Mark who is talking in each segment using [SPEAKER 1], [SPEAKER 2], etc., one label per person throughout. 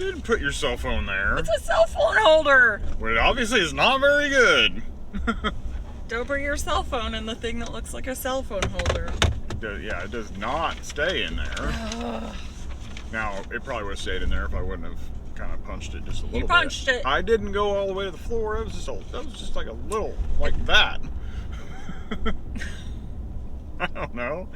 [SPEAKER 1] didn't put your cell phone there.
[SPEAKER 2] It's a cell phone holder.
[SPEAKER 1] Well, it obviously is not very good.
[SPEAKER 2] Don't bring your cell phone in the thing that looks like a cell phone holder.
[SPEAKER 1] Yeah, it does not stay in there. Now, it probably would have stayed in there if I wouldn't have kind of punched it just a little bit.
[SPEAKER 2] You punched it.
[SPEAKER 1] I didn't go all the way to the floor. It was just like a little, like that. I don't know.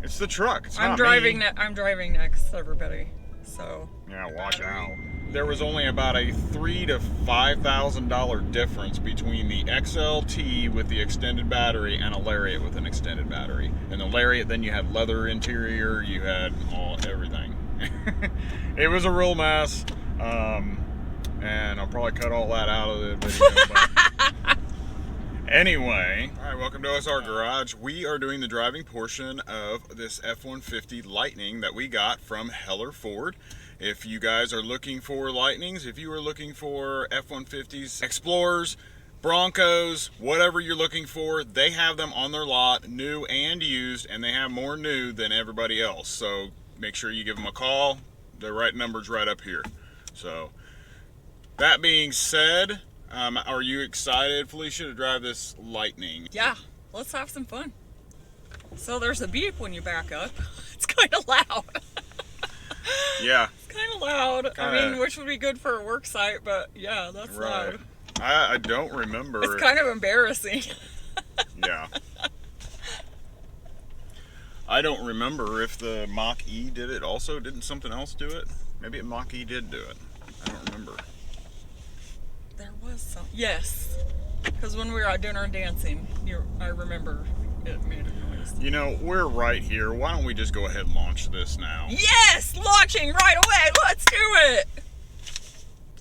[SPEAKER 1] It's the truck. It's not me.
[SPEAKER 2] I'm driving next, everybody. So.
[SPEAKER 1] Yeah, watch out. There was only about a $3,000 to $5,000 difference between the XLT with the extended battery and a Lariat with an extended battery. And the Lariat, then you had leather interior, you had everything. It was a real mess. And I'll probably cut all that out of the video. But anyway, all right, welcome to OSR Garage. We are doing the driving portion of this F-150 Lightning that we got from Heller Ford. If you guys are looking for Lightnings, if you are looking for F-150s, Explorers, Broncos, whatever you're looking for, they have them on their lot, new and used, and they have more new than everybody else. So make sure you give them a call. The right number's right up here. So that being said, are you excited, Felicia, to drive this Lightning?
[SPEAKER 2] Yeah, let's have some fun. So there's a beep when you back up. It's kind of loud.
[SPEAKER 1] Yeah.
[SPEAKER 2] It's kind of loud. I mean, which would be good for a work site, but yeah, that's
[SPEAKER 1] right.
[SPEAKER 2] loud.
[SPEAKER 1] I don't remember.
[SPEAKER 2] It's kind of embarrassing.
[SPEAKER 1] Yeah. I don't remember if the Mach-E did it also. Didn't something else do it? Maybe Mach-E did do it. I don't remember.
[SPEAKER 2] There was some. Yes. Because when we were out doing our dancing, I remember it made a noise.
[SPEAKER 1] You know, we're right here. Why don't we just go ahead and launch this now?
[SPEAKER 2] Yes! Launching right away! Let's do it!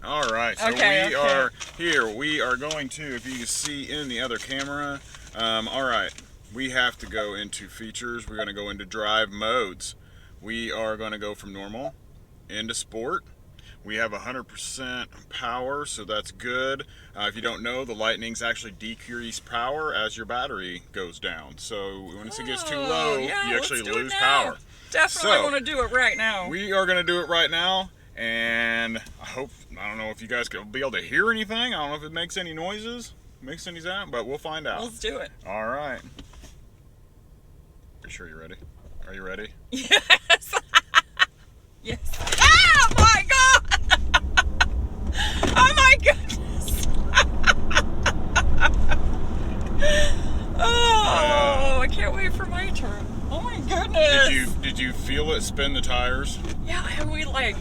[SPEAKER 1] Alright, so we are here. We are going to, if you can see in the other camera, alright, we have to go into features. We're going to go into drive modes. We are going to go from normal into sport. We have 100% power, so that's good. If you don't know, the Lightnings actually decrease power as your battery goes down. So once it gets too low, you actually lose power.
[SPEAKER 2] Definitely want to do it right now.
[SPEAKER 1] We are going to do it right now, and I don't know if you guys will be able to hear anything. I don't know if it makes any noises, makes any sound, but we'll find out.
[SPEAKER 2] Let's do it.
[SPEAKER 1] All right. Are you sure you're ready? Are you ready?
[SPEAKER 2] Yes. Yes. Oh my God! Oh my goodness! Oh, I can't wait for my turn. Oh my goodness!
[SPEAKER 1] Did you feel it spin the tires?
[SPEAKER 2] Yeah, and we like.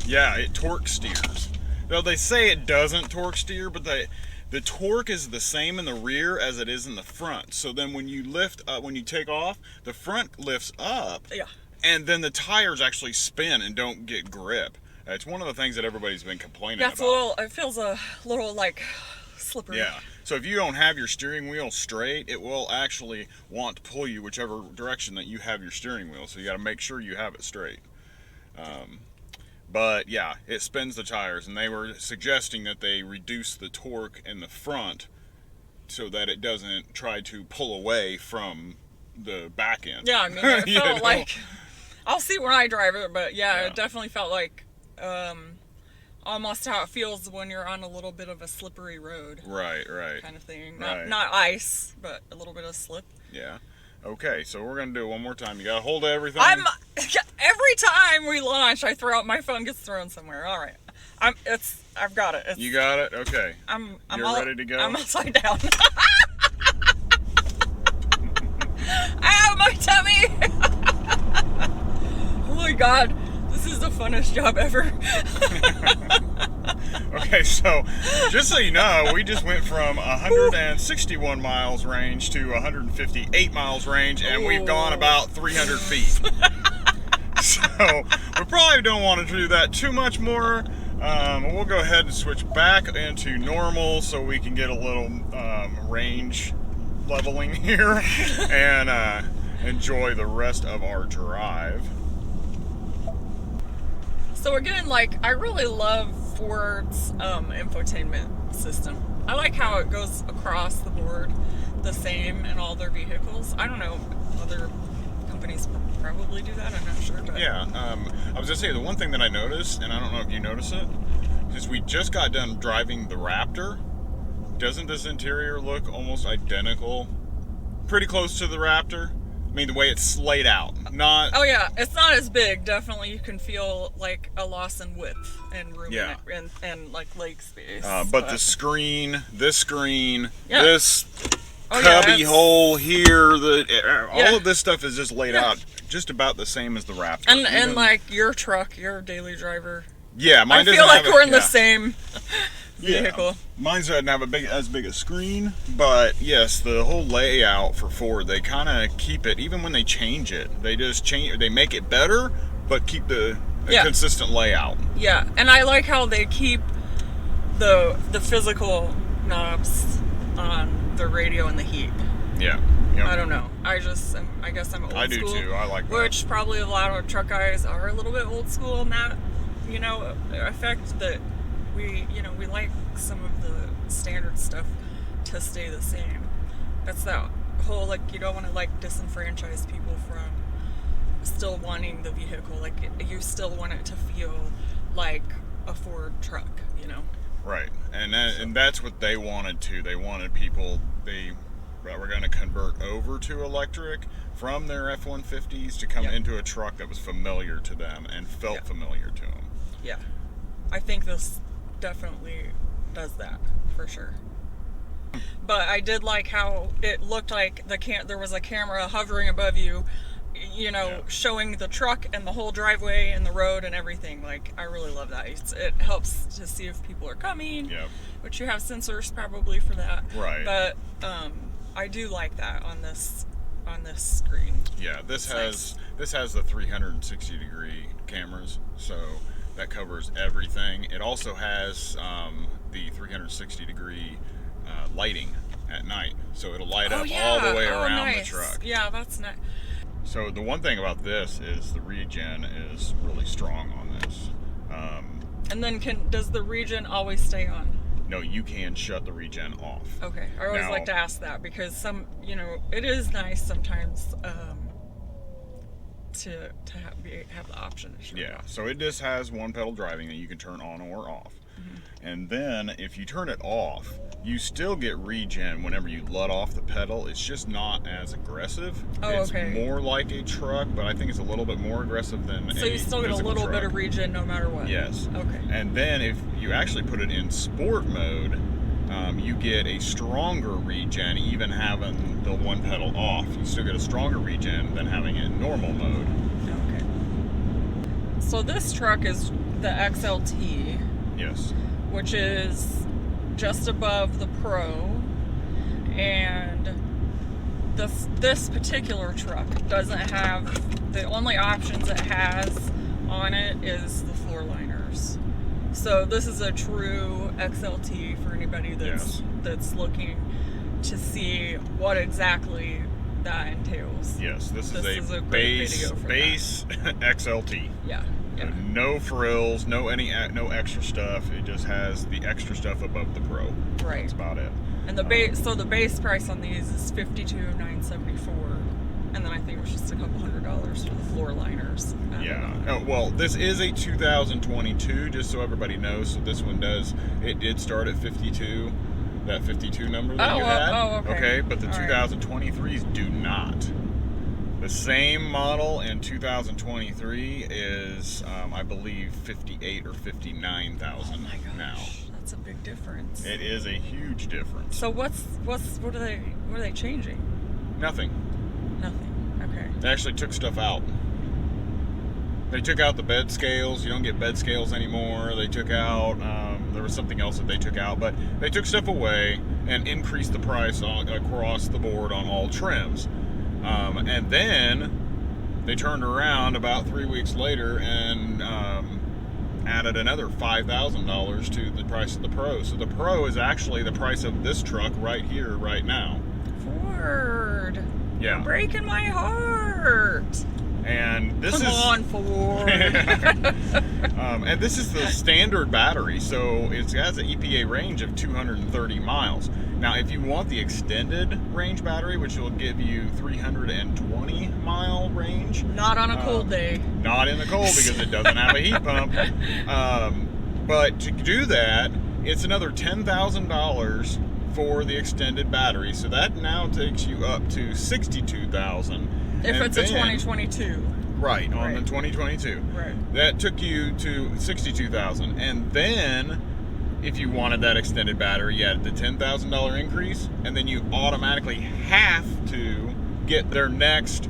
[SPEAKER 1] Yeah, it torque steers. Well, they say it doesn't torque steer, but the torque is the same in the rear as it is in the front. So then when you lift up, when you take off, the front lifts up.
[SPEAKER 2] Yeah.
[SPEAKER 1] And then the tires actually spin and don't get grip. It's one of the things that everybody's been complaining about.
[SPEAKER 2] It feels a little like slippery.
[SPEAKER 1] Yeah. So if you don't have your steering wheel straight, it will actually want to pull you whichever direction that you have your steering wheel. So you got to make sure you have it straight. But yeah, it spins the tires, and they were suggesting that they reduce the torque in the front so that it doesn't try to pull away from the back end.
[SPEAKER 2] Yeah, I mean, it felt like. I'll see when I drive it, but yeah, it definitely felt like almost how it feels when you're on a little bit of a slippery road.
[SPEAKER 1] Right.
[SPEAKER 2] Kind of thing. Not ice, but a little bit of slip.
[SPEAKER 1] Yeah. Okay, so we're going to do it one more time. You got to hold everything.
[SPEAKER 2] Every time we launch, I throw out my phone, gets thrown somewhere. All right. I've got it.
[SPEAKER 1] You got it? Okay. You're ready to go?
[SPEAKER 2] I'm upside down. Ow, my tummy! Oh my God, this is the funnest job ever.
[SPEAKER 1] Okay, so just so you know, we just went from 161 miles range to 158 miles range, and we've gone about 300 feet. So we probably don't want to do that too much more. We'll go ahead and switch back into normal so we can get a little range leveling here and enjoy the rest of our drive.
[SPEAKER 2] So we're getting I really love Ford's infotainment system. I like how it goes across the board the same in all their vehicles. I don't know other companies probably do that. I'm not sure, but
[SPEAKER 1] Yeah, I was gonna say the one thing that I noticed, and I don't know if you notice it, is we just got done driving the Raptor. Doesn't this interior look almost identical? Pretty close to the Raptor. I mean, the way it's laid out. Not.
[SPEAKER 2] Oh yeah, it's not as big. Definitely, you can feel like a loss in width and room
[SPEAKER 1] Yeah.
[SPEAKER 2] in it, and like leg space.
[SPEAKER 1] But the screen, this
[SPEAKER 2] Yeah.
[SPEAKER 1] this
[SPEAKER 2] Oh, yeah,
[SPEAKER 1] cubby
[SPEAKER 2] it's-
[SPEAKER 1] hole here, all
[SPEAKER 2] Yeah.
[SPEAKER 1] of this stuff is just laid
[SPEAKER 2] Yeah.
[SPEAKER 1] out just about the same as the Raptor.
[SPEAKER 2] and
[SPEAKER 1] Even-
[SPEAKER 2] like your truck, your daily driver.
[SPEAKER 1] yeah, mine
[SPEAKER 2] I
[SPEAKER 1] doesn't
[SPEAKER 2] feel like
[SPEAKER 1] have
[SPEAKER 2] we're in
[SPEAKER 1] yeah.
[SPEAKER 2] the same vehicle.
[SPEAKER 1] Mine doesn't have as big a screen, but yes, the whole layout for Ford, they kind of keep it. Even when they change it, they make it better, but keep the
[SPEAKER 2] Yeah.
[SPEAKER 1] consistent layout.
[SPEAKER 2] Yeah, and I like how they keep the physical knobs on the radio and the heat.
[SPEAKER 1] Yeah. Yep.
[SPEAKER 2] I don't know. I guess I'm old
[SPEAKER 1] I do
[SPEAKER 2] school.
[SPEAKER 1] too. I like that.
[SPEAKER 2] Which probably a lot of truck guys are a little bit old school in that, effect that we like some of the standard stuff to stay the same. That's that whole, like, you don't want to, like, disenfranchise people from still wanting the vehicle. Like, you still want it to feel like a Ford truck,
[SPEAKER 1] Right, and that's what they wanted to. They wanted people that were going to convert over to electric from their F-150s to come
[SPEAKER 2] Yeah.
[SPEAKER 1] into a truck that was familiar to them and felt
[SPEAKER 2] Yeah.
[SPEAKER 1] familiar to them.
[SPEAKER 2] Yeah. I think this definitely does that, for sure. But I did like how it looked like there was a camera hovering above you,
[SPEAKER 1] Yeah.
[SPEAKER 2] showing the truck and the whole driveway and the road and everything. Like, I really love that. It helps to see if people are coming,
[SPEAKER 1] Yep.
[SPEAKER 2] which you have sensors probably for that.
[SPEAKER 1] Right.
[SPEAKER 2] But I do like that on this screen.
[SPEAKER 1] Yeah, this
[SPEAKER 2] It's
[SPEAKER 1] has the 360-degree cameras, so that covers everything. It also has the 360-degree lighting at night, so it'll light up all the way around
[SPEAKER 2] nice.
[SPEAKER 1] the truck.
[SPEAKER 2] Yeah, that's nice.
[SPEAKER 1] So the one thing about this is the regen is really strong on this.
[SPEAKER 2] And then does the regen always stay on?
[SPEAKER 1] No, you can shut the regen off.
[SPEAKER 2] Okay, I always
[SPEAKER 1] Now-
[SPEAKER 2] like to ask that because it is nice sometimes to have the option to shut it
[SPEAKER 1] Yeah,
[SPEAKER 2] off.
[SPEAKER 1] so it just has one pedal driving that you can turn on or off.
[SPEAKER 2] Mm-hmm.
[SPEAKER 1] And then if you turn it off, you still get regen whenever you let off the pedal. It's just not as aggressive.
[SPEAKER 2] Oh,
[SPEAKER 1] it's
[SPEAKER 2] okay.
[SPEAKER 1] more like a truck, but I think it's a little bit more aggressive than
[SPEAKER 2] So
[SPEAKER 1] a
[SPEAKER 2] you still get a
[SPEAKER 1] physical
[SPEAKER 2] little bit
[SPEAKER 1] truck.
[SPEAKER 2] of regen no matter what.
[SPEAKER 1] Yes.
[SPEAKER 2] Okay.
[SPEAKER 1] And then if you actually put it in sport mode, you get a stronger regen even having the one pedal off. You still get a stronger regen than having it in normal mode.
[SPEAKER 2] Okay. So this truck is the XLT,
[SPEAKER 1] Yes.
[SPEAKER 2] which is just above the Pro, and this particular truck doesn't have, the only options it has on it is the floor liners. So this is a true XLT for anybody that's looking to see what exactly that entails.
[SPEAKER 1] Yes, this is a
[SPEAKER 2] great
[SPEAKER 1] base
[SPEAKER 2] video for
[SPEAKER 1] XLT.
[SPEAKER 2] Yeah. Yeah.
[SPEAKER 1] No frills, no extra stuff. It just has the extra stuff above the Pro.
[SPEAKER 2] Right.
[SPEAKER 1] That's about it.
[SPEAKER 2] And the base price on these is $52,974, and then I think it was just a couple $100 for the floor liners.
[SPEAKER 1] Yeah. Oh, well, this is a 2022, just so everybody knows. So this one it did start at 52, that 52 number that you had.
[SPEAKER 2] Okay.
[SPEAKER 1] But the
[SPEAKER 2] All right.
[SPEAKER 1] 2023s do not. The same model in 2023 is, I believe, 58 or 59,000
[SPEAKER 2] Oh my gosh,
[SPEAKER 1] now.
[SPEAKER 2] that's a big difference.
[SPEAKER 1] It is a huge difference.
[SPEAKER 2] So what are they changing?
[SPEAKER 1] Nothing.
[SPEAKER 2] Nothing. Okay.
[SPEAKER 1] They actually took stuff out. They took out the bed scales. You don't get bed scales anymore. They took out, there was something else that they took out, but they took stuff away and increased the price across the board on all trims. And then they turned around about 3 weeks later and added another $5,000 to the price of the Pro. So the Pro is actually the price of this truck right here, right now.
[SPEAKER 2] Ford.
[SPEAKER 1] Yeah.
[SPEAKER 2] You're breaking my heart.
[SPEAKER 1] And this
[SPEAKER 2] Come on, Ford.
[SPEAKER 1] and this is the standard battery, so it has an EPA range of 230 miles. Now, if you want the extended range battery, which will give you 320 mile range.
[SPEAKER 2] Not on a cold day.
[SPEAKER 1] Not in the cold because it doesn't have a heat pump. But to do that, it's another $10,000 for the extended battery. So that now takes you up to $62,000.
[SPEAKER 2] If it's a 2022.
[SPEAKER 1] Right, on
[SPEAKER 2] Right.
[SPEAKER 1] the 2022.
[SPEAKER 2] Right.
[SPEAKER 1] That took you to $62,000. And then, if you wanted that extended battery, you had the $10,000 increase, and then you automatically have to get their next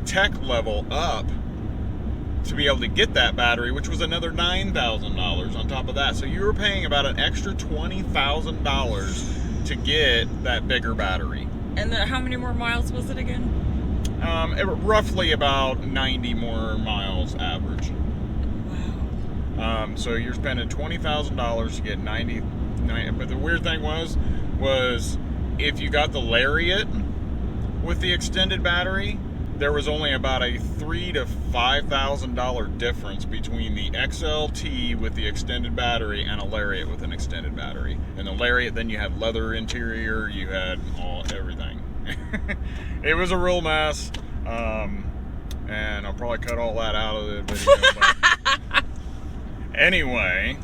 [SPEAKER 1] tech level up to be able to get that battery, which was another $9,000 on top of that. So you were paying about an extra $20,000 to get that bigger battery.
[SPEAKER 2] And how many more miles was it again?
[SPEAKER 1] Roughly about 90 more miles average.
[SPEAKER 2] Wow.
[SPEAKER 1] So you're spending $20,000 to get 90. But the weird thing was if you got the Lariat with the extended battery, there was only about a $3,000 to $5,000 difference between the XLT with the extended battery and a Lariat with an extended battery. And the Lariat, then you had leather interior, you had everything. It was a real mess, and I'll probably cut all that out of the video. But anyway,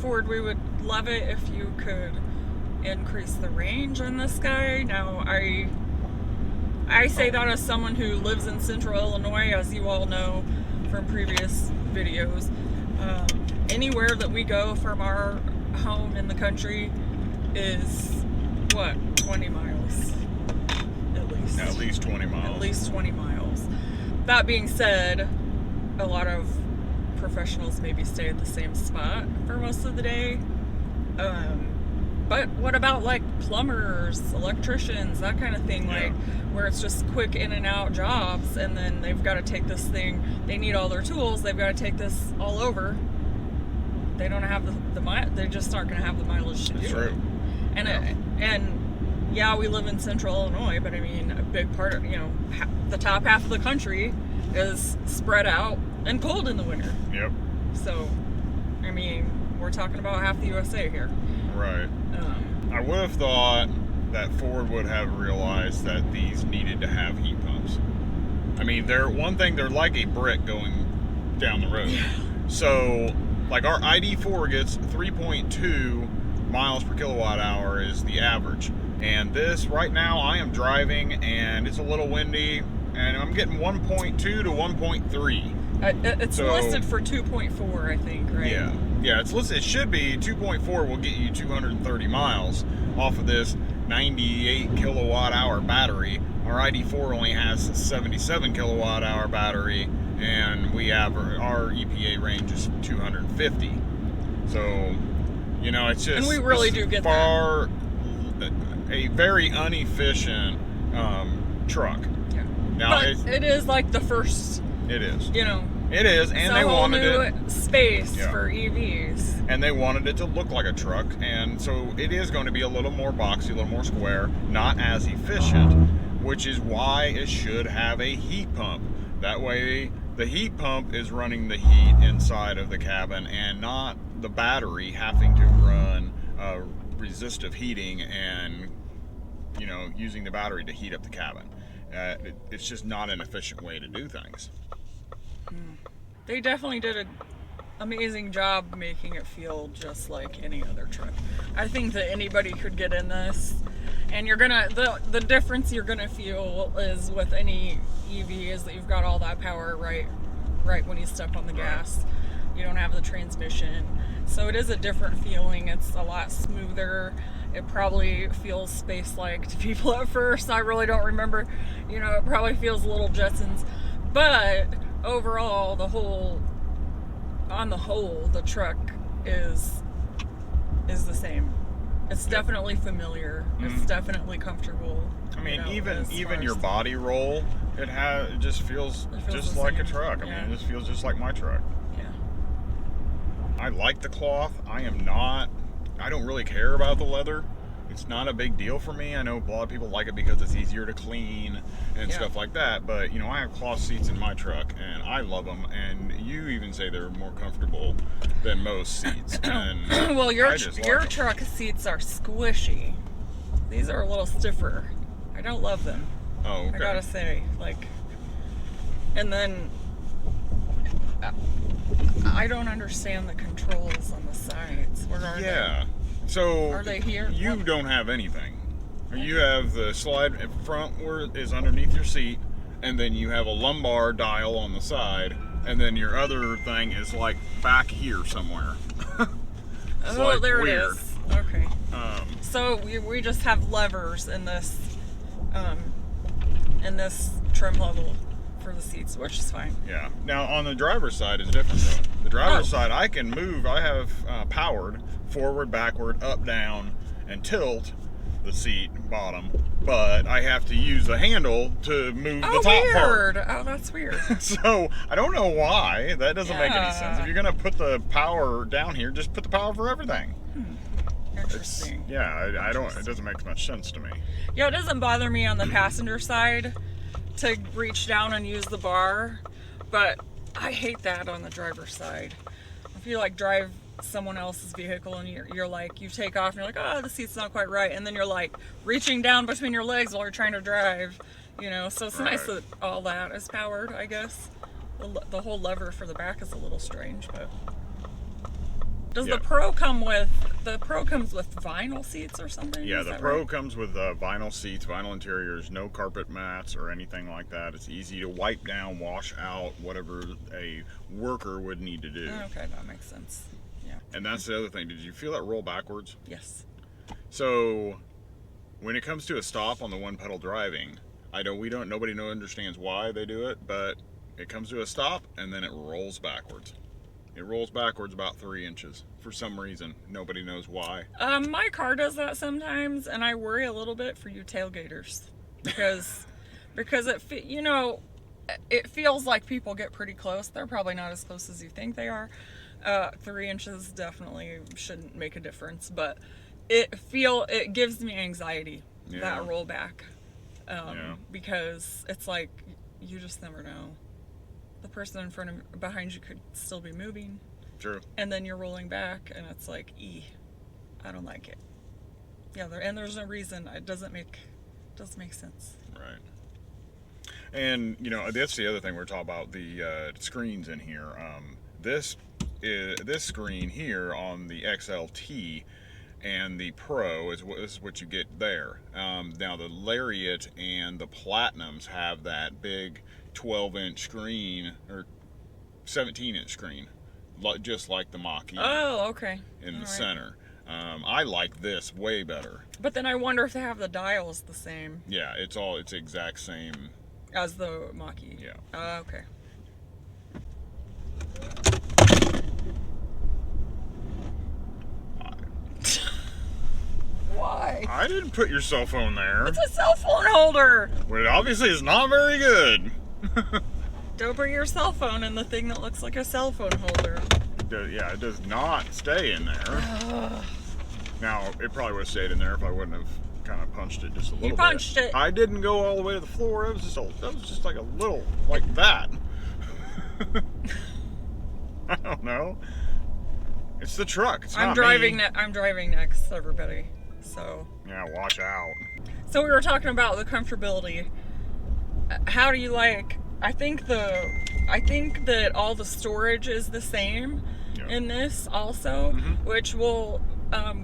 [SPEAKER 2] Ford, we would love it if you could increase the range on this guy. Now, I say that as someone who lives in central Illinois, as you all know from previous videos. Anywhere that we go from our home in the country is, 20 miles?
[SPEAKER 1] at least 20 miles.
[SPEAKER 2] At least 20 miles. That being said, a lot of professionals maybe stay at the same spot for most of the day. But what about like plumbers, electricians, that kind of thing,
[SPEAKER 1] Yeah.
[SPEAKER 2] like where it's just quick in and out jobs, and then they've got to take this thing, they need all their tools, they've got to take this all over. They don't have they just aren't going to have the mileage to do
[SPEAKER 1] That's
[SPEAKER 2] it.
[SPEAKER 1] true.
[SPEAKER 2] And yeah, we live in central Illinois, but I mean, a big part of, the top half of the country is spread out and cold in the winter.
[SPEAKER 1] Yep.
[SPEAKER 2] So, I mean, we're talking about half the USA here.
[SPEAKER 1] Right. I would have thought that Ford would have realized that these needed to have heat pumps. I mean, they're like a brick going down the road.
[SPEAKER 2] Yeah.
[SPEAKER 1] So, like our ID4 gets 3.2 miles per kilowatt hour is the average. And this, right now, I am driving and it's a little windy and I'm getting 1.2 to 1.3.
[SPEAKER 2] It's
[SPEAKER 1] So-
[SPEAKER 2] listed for 2.4, I think, right?
[SPEAKER 1] Yeah, it's listed. It should be 2.4 will get you 230 miles off of this 98 kilowatt hour battery. Our ID4 only has 77 kilowatt hour battery, and we have our EPA range is 250. So, it's just
[SPEAKER 2] And we really do get
[SPEAKER 1] a very inefficient truck.
[SPEAKER 2] Yeah.
[SPEAKER 1] Now
[SPEAKER 2] But it is like the first,
[SPEAKER 1] it is. It is, and
[SPEAKER 2] it's
[SPEAKER 1] they
[SPEAKER 2] a whole
[SPEAKER 1] wanted
[SPEAKER 2] new
[SPEAKER 1] it.
[SPEAKER 2] space
[SPEAKER 1] Yeah.
[SPEAKER 2] for EVs.
[SPEAKER 1] And they wanted it to look like a truck, and so it is going to be a little more boxy, a little more square, not as efficient, which is why it should have a heat pump. That way, the heat pump is running the heat inside of the cabin, and not the battery having to run resistive heating and using the battery to heat up the cabin. It's just not an efficient way to do things.
[SPEAKER 2] They definitely did an amazing job making it feel just like any other truck. I think that anybody could get in this, and you're gonna the difference you're gonna feel is with any EV is that you've got all that power right when you step on the gas. You don't have the transmission, so it is a different feeling. It's a lot smoother. It probably feels space-like to people at first. I really don't remember. It probably feels a little Jetsons, but overall, on the whole, the truck is the same. It's definitely familiar. It's definitely comfortable.
[SPEAKER 1] I mean,
[SPEAKER 2] as
[SPEAKER 1] even
[SPEAKER 2] far
[SPEAKER 1] your
[SPEAKER 2] as-
[SPEAKER 1] body roll, it just feels just
[SPEAKER 2] the
[SPEAKER 1] like a
[SPEAKER 2] same.
[SPEAKER 1] truck. I mean,
[SPEAKER 2] Yeah.
[SPEAKER 1] it just feels just like my truck.
[SPEAKER 2] Yeah.
[SPEAKER 1] I like the cloth. I don't really care about the leather. It's not a big deal for me. I know a lot of people like it because it's easier to clean and
[SPEAKER 2] Yeah.
[SPEAKER 1] stuff like that. But I have cloth seats in my truck, and I love them. And you even say they're more comfortable than most seats. And
[SPEAKER 2] Well, your
[SPEAKER 1] I just like
[SPEAKER 2] your
[SPEAKER 1] 'em.
[SPEAKER 2] truck seats are squishy. These are a little stiffer. I don't love them.
[SPEAKER 1] Oh, okay.
[SPEAKER 2] I gotta say, like, and then I don't understand the controls on the sides. Where are
[SPEAKER 1] Yeah. So
[SPEAKER 2] Are they here?
[SPEAKER 1] You
[SPEAKER 2] What?
[SPEAKER 1] don't have anything. You have the slide in front where it is underneath your seat, and then you have a lumbar dial on the side, and then your other thing is like back here somewhere. It's
[SPEAKER 2] Oh,
[SPEAKER 1] like
[SPEAKER 2] there
[SPEAKER 1] weird.
[SPEAKER 2] it is. Okay.
[SPEAKER 1] Um,
[SPEAKER 2] So we just have levers in this trim level for the seats, which is fine.
[SPEAKER 1] Yeah. Now on the driver's side is different though. The driver's
[SPEAKER 2] Oh.
[SPEAKER 1] side I can move. I have powered forward, backward, up, down, and tilt the seat bottom, but I have to use the handle to move the
[SPEAKER 2] Oh,
[SPEAKER 1] top
[SPEAKER 2] weird.
[SPEAKER 1] part.
[SPEAKER 2] Oh, that's weird.
[SPEAKER 1] So I don't know why. That doesn't make any sense.
[SPEAKER 2] Yeah.
[SPEAKER 1] If you're gonna put the power down here, just put the power for everything.
[SPEAKER 2] Interesting.
[SPEAKER 1] Yeah, I don't. It doesn't make much sense to me.
[SPEAKER 2] Yeah, it doesn't bother me on the passenger side to reach down and use the bar, but I hate that on the driver's side. If you like drive someone else's vehicle and you're like, you take off and you're like, oh, the seat's not quite right, and then you're like reaching down between your legs while you're trying to drive, you know. So it's nice
[SPEAKER 1] Right.
[SPEAKER 2] that all that is powered, I guess. The whole lever for the back is a little strange, but does
[SPEAKER 1] Yeah.
[SPEAKER 2] the Pro comes with vinyl seats or something?
[SPEAKER 1] Yeah,
[SPEAKER 2] Is
[SPEAKER 1] the
[SPEAKER 2] that
[SPEAKER 1] Pro
[SPEAKER 2] right?
[SPEAKER 1] comes with vinyl seats, vinyl interiors, no carpet mats or anything like that. It's easy to wipe down, wash out, whatever a worker would need to do.
[SPEAKER 2] Okay, that makes sense. Yeah.
[SPEAKER 1] And that's the other thing. Did you feel that roll backwards?
[SPEAKER 2] Yes.
[SPEAKER 1] So when it comes to a stop on the one pedal driving, nobody understands why they do it, but it comes to a stop and then it rolls backwards. It rolls backwards about 3 inches for some reason. Nobody knows why.
[SPEAKER 2] My car does that sometimes, and I worry a little bit for you tailgaters because it feels like people get pretty close. They're probably not as close as you think they are. 3 inches definitely shouldn't make a difference, but it gives me anxiety,
[SPEAKER 1] Yeah.
[SPEAKER 2] that rollback,
[SPEAKER 1] Yeah.
[SPEAKER 2] because it's like you just never know. The person behind you could still be moving,
[SPEAKER 1] True.
[SPEAKER 2] and then you're rolling back, and it's like, I don't like it. Yeah, there's no reason. It doesn't make sense.
[SPEAKER 1] Right. And that's the other thing we're talking about, the screens in here. This screen here on the XLT and the Pro is what you get there. Now the Lariat and the Platinums have that big 12-inch screen or 17-inch screen, just like the Mach-E
[SPEAKER 2] Oh, okay.
[SPEAKER 1] in the
[SPEAKER 2] All right.
[SPEAKER 1] center. I like this way better.
[SPEAKER 2] But then I wonder if they have the dials the same
[SPEAKER 1] Yeah, it's the exact same.
[SPEAKER 2] as the Mach-E.
[SPEAKER 1] Yeah.
[SPEAKER 2] Okay. Why?
[SPEAKER 1] I didn't put your cell phone there.
[SPEAKER 2] It's a cell phone holder.
[SPEAKER 1] Well, it obviously is not very good.
[SPEAKER 2] Don't bring your cell phone in the thing that looks like a cell phone holder.
[SPEAKER 1] Yeah, it does not stay in there. Now, it probably would have stayed in there if I wouldn't have kind of punched it just a little bit.
[SPEAKER 2] punched it.
[SPEAKER 1] I didn't go all the way to the floor. That was just like a little, like that. I don't know. It's the truck. It's
[SPEAKER 2] I'm
[SPEAKER 1] not
[SPEAKER 2] driving.
[SPEAKER 1] me.
[SPEAKER 2] I'm driving next, everybody. So.
[SPEAKER 1] Yeah, watch out.
[SPEAKER 2] So we were talking about the comfortability. How do you like? I think that all the storage is the same
[SPEAKER 1] Yeah.
[SPEAKER 2] in this also, which we'll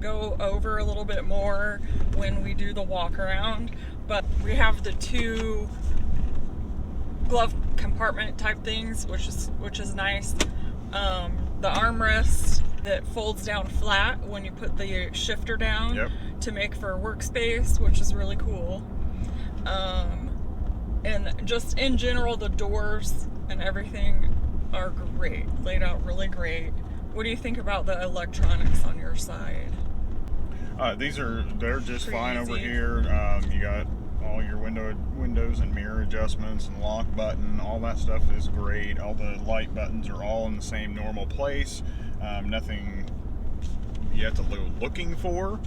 [SPEAKER 2] go over a little bit more when we do the walk around. But we have the two glove compartment type things, which is nice. The armrest that folds down flat when you put the shifter down.
[SPEAKER 1] Yep.
[SPEAKER 2] To make for a workspace, which is really cool. And just in general, the doors and everything are great, laid out really great. What do you think about the electronics on your side?
[SPEAKER 1] They're just
[SPEAKER 2] Pretty
[SPEAKER 1] fine over
[SPEAKER 2] easy.
[SPEAKER 1] here. You got all your windows and mirror adjustments and lock button. All that stuff is great. All the light buttons are all in the same normal place. Nothing you have to go looking for.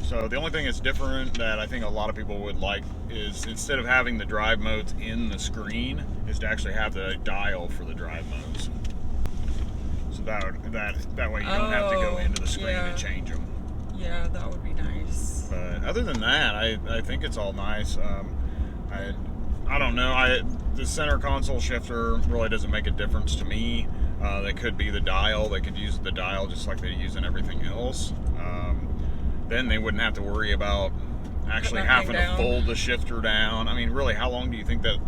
[SPEAKER 1] So the only thing that's different that I think a lot of people would like is instead of having the drive modes in the screen, is to actually have the dial for the drive modes. So that way you don't have to go into the screen
[SPEAKER 2] yeah.
[SPEAKER 1] and change them.
[SPEAKER 2] Yeah, that would be nice.
[SPEAKER 1] But other than that, I think it's all nice. I don't know. The center console shifter really doesn't make a difference to me. They could be the dial. They could use the dial just like they use in everything else. Then they wouldn't have to worry about actually having to fold the shifter down. I mean, really, how long do you think that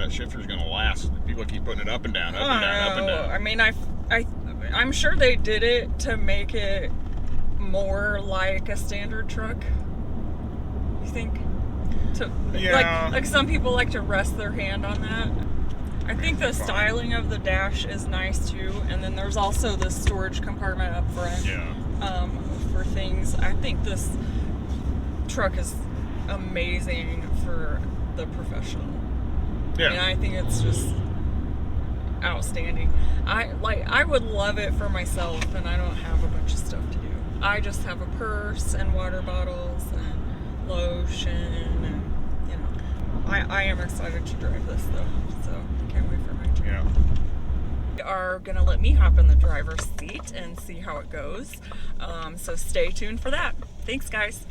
[SPEAKER 1] shifter is going to last? People keep putting it up and down, up and down, up and down.
[SPEAKER 2] I mean, I'm sure they did it to make it more like a standard truck. You think?
[SPEAKER 1] Yeah.
[SPEAKER 2] Like some people like to rest their hand on that. I think the styling of the dash is nice too, and then there's also the storage compartment up front.
[SPEAKER 1] Yeah.
[SPEAKER 2] For things. I think this truck is amazing for the professional.
[SPEAKER 1] Yeah.
[SPEAKER 2] And I think it's just outstanding. I would love it for myself, and I don't have a bunch of stuff to do. I just have a purse and water bottles and lotion, and you know. I am excited to drive this though, so I can't wait for my trip.
[SPEAKER 1] Yeah.
[SPEAKER 2] Are gonna let me hop in the driver's seat and see how it goes. So stay tuned for that. Thanks, guys.